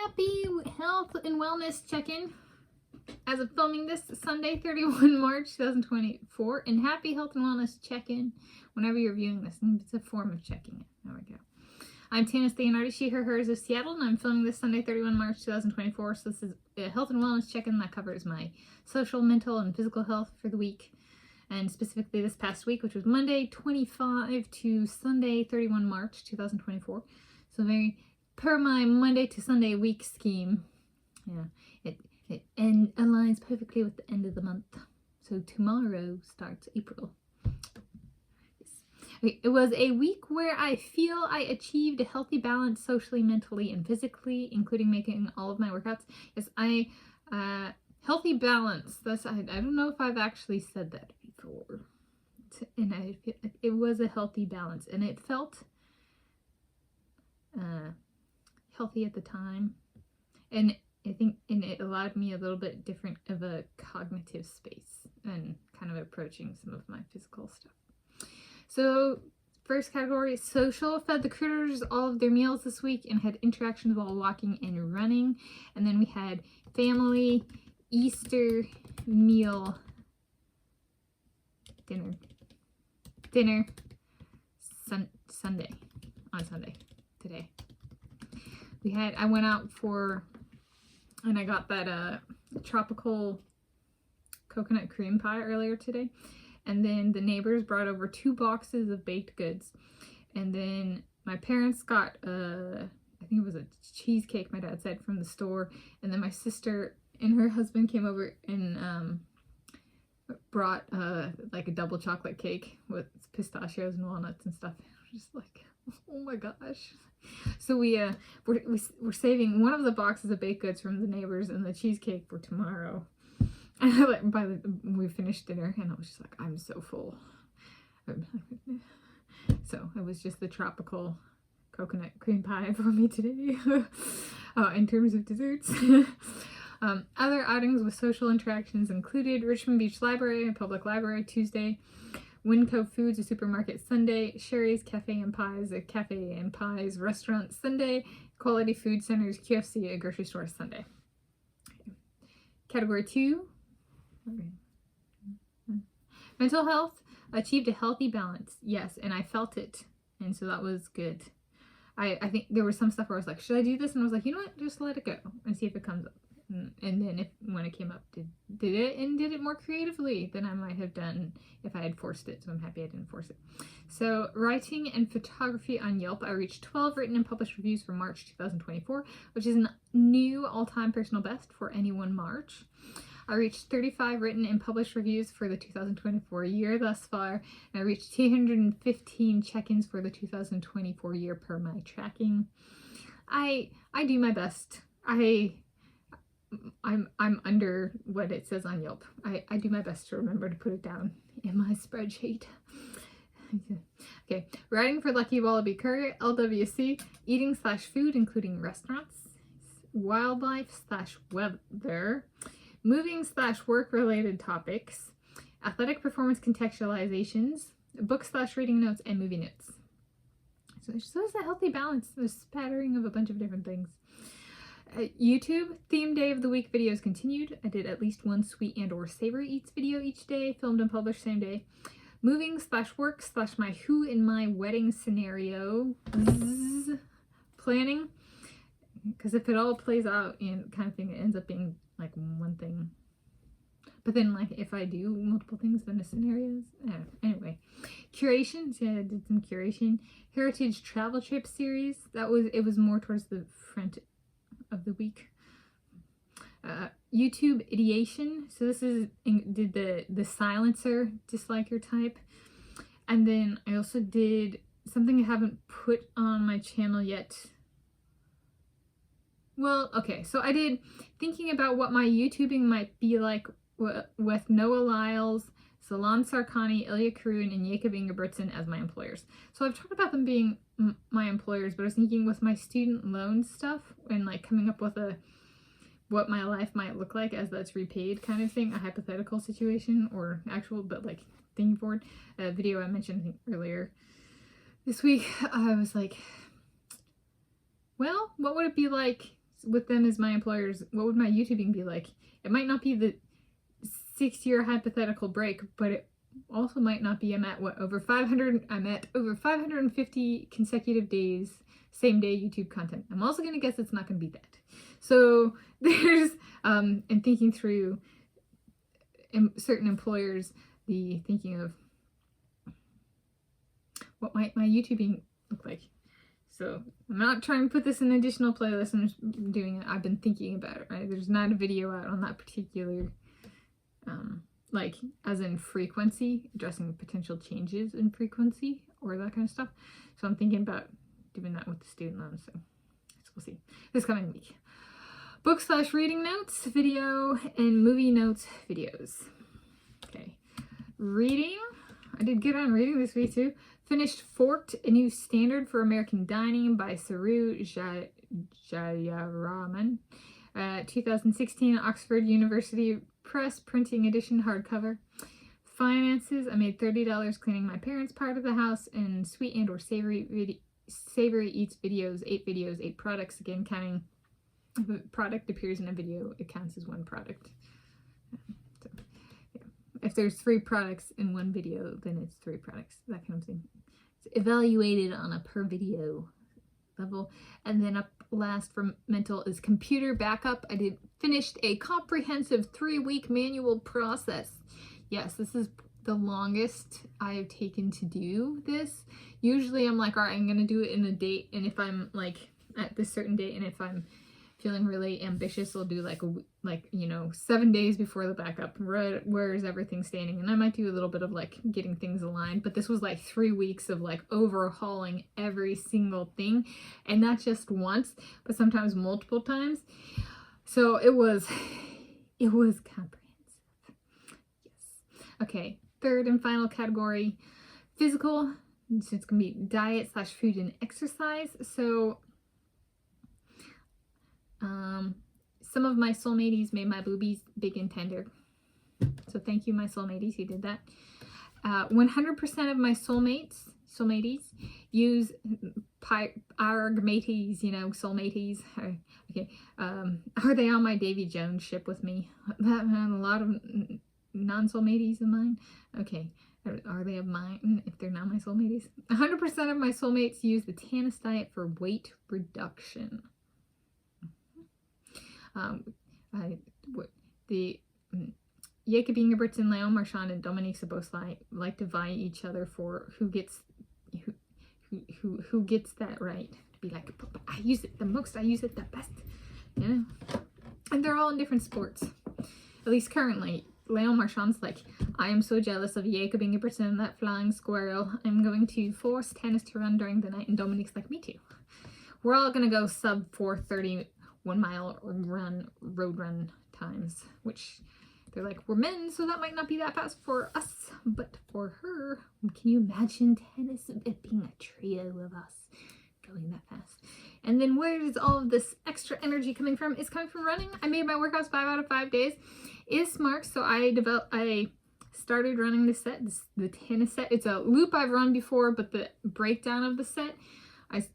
happy health and wellness check-in as of filming this Sunday, 31 March 2024, and happy health and wellness check-in whenever you're viewing this. And it's a form of checking it. There we go. I'm Tanis, Leonhardi, she, her, hers of Seattle, and I'm filming this Sunday, 31 March 2024. So this is a health and wellness check-in that covers my social, mental, and physical health for the week. And specifically this past week, which was Monday 25 to Sunday 31 March 2024. So very per my Monday to Sunday week scheme. Yeah, it aligns perfectly with the end of the month. So tomorrow starts April. Yes. It was a week where I feel I achieved a healthy balance socially, mentally, and physically, including making all of my workouts. Yes, healthy balance. That's I don't know if I've actually said that before. And it was a healthy balance, and it felt healthy at the time, and I think it allowed me a little bit different of a cognitive space and kind of approaching some of my physical stuff. So first category, social. Fed the critters all of their meals this week and had interactions while walking and running. And then we had family Easter meal dinner Sunday today. I went out and I got that tropical coconut cream pie earlier today. And then the neighbors brought over 2 boxes of baked goods. And then my parents got, I think it was a cheesecake, my dad said, from the store. And then my sister and her husband came over and brought like a double chocolate cake with pistachios and walnuts and stuff. Just like, oh my gosh. So we're saving one of the boxes of baked goods from the neighbors and the cheesecake for tomorrow. And we finished dinner and I was just like, I'm so full. So it was just the tropical coconut cream pie for me today. In terms of desserts. Other outings with social interactions included Richmond Beach Library, a public library, Tuesday. WinCo Foods, a supermarket, Sunday. Shari's Cafe and Pies, a cafe and pies restaurant, Sunday. Quality Food Centers, QFC, a grocery store, Sunday. Category 2. Mental health. Achieved a healthy balance. Yes, and I felt it. And so that was good. I think there was some stuff where I was like, should I do this? And I was like, you know what? Just let it go and see if it comes up. And then when it came up, did it more creatively than I might have done if I had forced it. So I'm happy I didn't force it. So writing and photography on Yelp. I reached 12 written and published reviews for March 2024, which is a new all-time personal best for any one March. I reached 35 written and published reviews for the 2024 year thus far. And I reached 215 check-ins for the 2024 year per my tracking. I do my best. I'm under what it says on Yelp. I do my best to remember to put it down in my spreadsheet. Okay, writing for Lucky Wallaby Courier, LWC, eating/food, including restaurants, wildlife/weather, moving/work-related topics, athletic performance contextualizations, book/reading notes, and movie notes. So it's a healthy balance, the spattering of a bunch of different things. YouTube, theme day of the week videos continued. I did at least one sweet and or savory eats video each day, filmed and published same day. Moving/work/my who in my wedding scenario planning, because if it all plays out in kind of thing, it ends up being like one thing. But then like if I do multiple things, then the scenarios. Anyway, curation. So I did some curation. Heritage travel trip series. It was more towards the front of the week. YouTube ideation. So this did the silencer disliker type. And then I also did something I haven't put on my channel yet. Well, okay, so I did thinking about what my YouTubing might be like with Noah Lyles, Salon Sarkani, Ilya Karun, and Jacob Ingebrigtsen as my employers. So I've talked about them being my employers, but I was thinking with my student loan stuff and like coming up with what my life might look like as that's repaid kind of thing, a hypothetical situation or actual, but like thinking forward. A video I mentioned I think earlier this week, I was like, well, what would it be like with them as my employers, what would my YouTubing be like? It might not be the 6-year hypothetical break, but it also might not be. I'm at over 550 consecutive days, same day YouTube content. I'm also going to guess it's not going to be that. So there's, and thinking through certain employers, the thinking of what might my YouTubing look like. So I'm not trying to put this in an additional playlist. I'm just doing it. I've been thinking about it, right? There's not a video out on that particular, like as in frequency, addressing potential changes in frequency or that kind of stuff. So I'm thinking about doing that with the student loans. So we'll see this coming week. Book/reading notes, video, and movie notes videos. Okay. Reading. I did good on reading this week too. Finished Forked, a New Standard for American Dining by Saru Jayaraman. 2016 Oxford University Press printing edition hardcover. Finances. I made $30 cleaning my parents' part of the house, and sweet and or savory eats videos, 8 videos, 8 products. Again, counting if a product appears in a video, it counts as one product. So, yeah. If there's 3 products in one video, then it's 3 products. That kind of thing. It's evaluated on a per video level. And then up last for mental is computer backup. I finished a comprehensive 3-week manual process. Yes, this is the longest I have taken to do this. Usually I'm like, all right, I'm going to do it in a date. And if I'm like at this certain date, and if I'm feeling really ambitious, I'll do like 7 days before the backup. Where is everything standing? And I might do a little bit of like getting things aligned, but this was like 3 weeks of like overhauling every single thing, and not just once, but sometimes multiple times. So it was comprehensive. Yes. Okay. Third and final category, physical. So it's gonna be diet/food and exercise. So some of my soulmates made my boobies big and tender. So thank you, my soulmates, who did that. 100% of my soulmates use argmates, soulmates. Okay. Are they on my Davy Jones ship with me? That had a lot of non-soulmates of mine. Okay. Are they of mine if they're not my soulmates? 100% of my soulmates use the Tanis diet for weight reduction. The Jacob Ingebrigtsen, Leon Marchand, and Dominique Sabosli like to vie each other for who gets that right. To be like, I use it the most, I use it the best, And they're all in different sports. At least currently, Leon Marchand's like, I am so jealous of Jacob Ingebrigtsen, that flying squirrel. I'm going to force Tanis to run during the night, and Dominique's like, me too. We're all gonna go sub 4:30 1-mile road run times, which they're like, we're men, so that might not be that fast for us, but for her, can you imagine Tanis, it being a trio of us going that fast? And then where is all of this extra energy coming from? It's coming from running. I made my workouts 5 out of 5 days. Is smart. So I started running this set, the Tanis set. It's a loop I've run before, but the breakdown of the set, I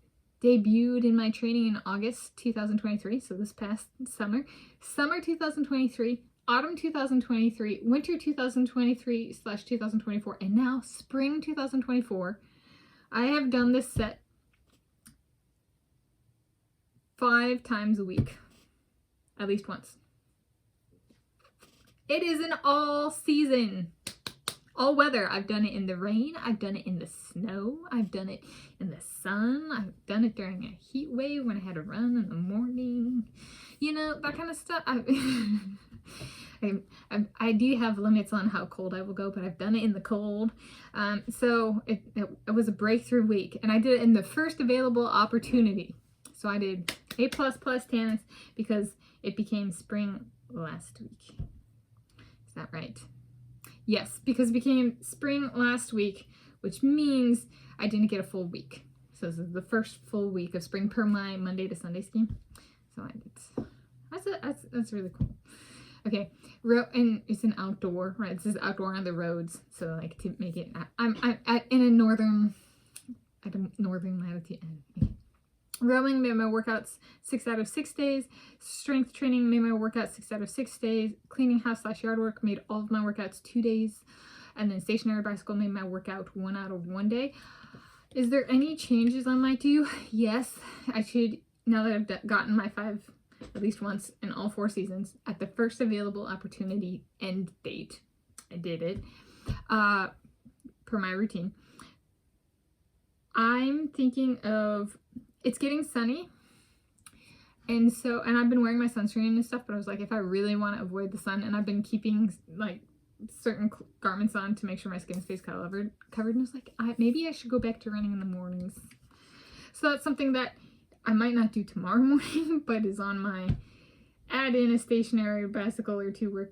debuted in my training in August 2023, so this past summer. Summer 2023, autumn 2023, winter 2023/2024, and now spring 2024. I have done this set 5 times a week, at least once. It is an all season, all weather. I've done it in the rain. I've done it in the snow. I've done it in the sun. I've done it during a heat wave when I had to run in the morning. That kind of stuff. I do have limits on how cold I will go, but I've done it in the cold. So it was a breakthrough week, and I did it in the first available opportunity. So I did A++ Tanis because it became spring last week. Is that right? Yes, because it became spring last week, which means I didn't get a full week. So this is the first full week of spring per my Monday to Sunday scheme. So I did. That's really cool. Okay, and it's an outdoor, right? This is outdoor on the roads. So like to make it, I'm in a northern latitude. Rowing made my workouts 6 out of 6 days. Strength training made my workouts 6 out of 6 days. Cleaning house / yard work made all of my workouts 2 days. And then stationary bicycle made my workout 1 out of 1 day. Is there any changes I might do? Yes, I should, now that I've gotten my 5 at least once in all 4 seasons, at the first available opportunity end date, I did it, per my routine. I'm thinking of, it's getting sunny, and I've been wearing my sunscreen and stuff, but I was like, if I really want to avoid the sun, and I've been keeping like certain garments on to make sure my skin stays covered, and I was like, maybe I should go back to running in the mornings. So that's something that I might not do tomorrow morning, but is on my add in a stationary bicycle or 2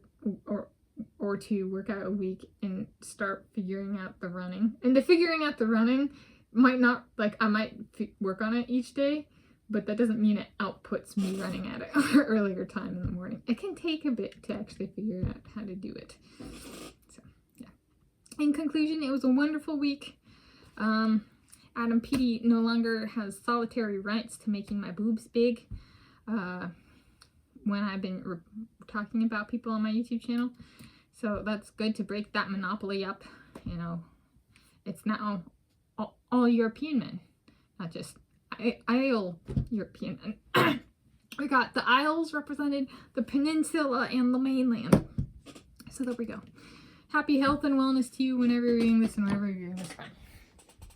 or 2 workout a week and start figuring out the running. And the figuring out the running might not, like, I might work on it each day, but that doesn't mean it outputs me running at an earlier time in the morning. It can take a bit to actually figure out how to do it. So, yeah. In conclusion, it was a wonderful week. Adam Petey no longer has solitary rights to making my boobs big when I've been talking about people on my YouTube channel. So that's good to break that monopoly up. You know, it's now all European men, not just Isle European men. We got the Isles represented, the peninsula, and the mainland. So there we go. Happy health and wellness to you whenever you're reading this and wherever you're doing this.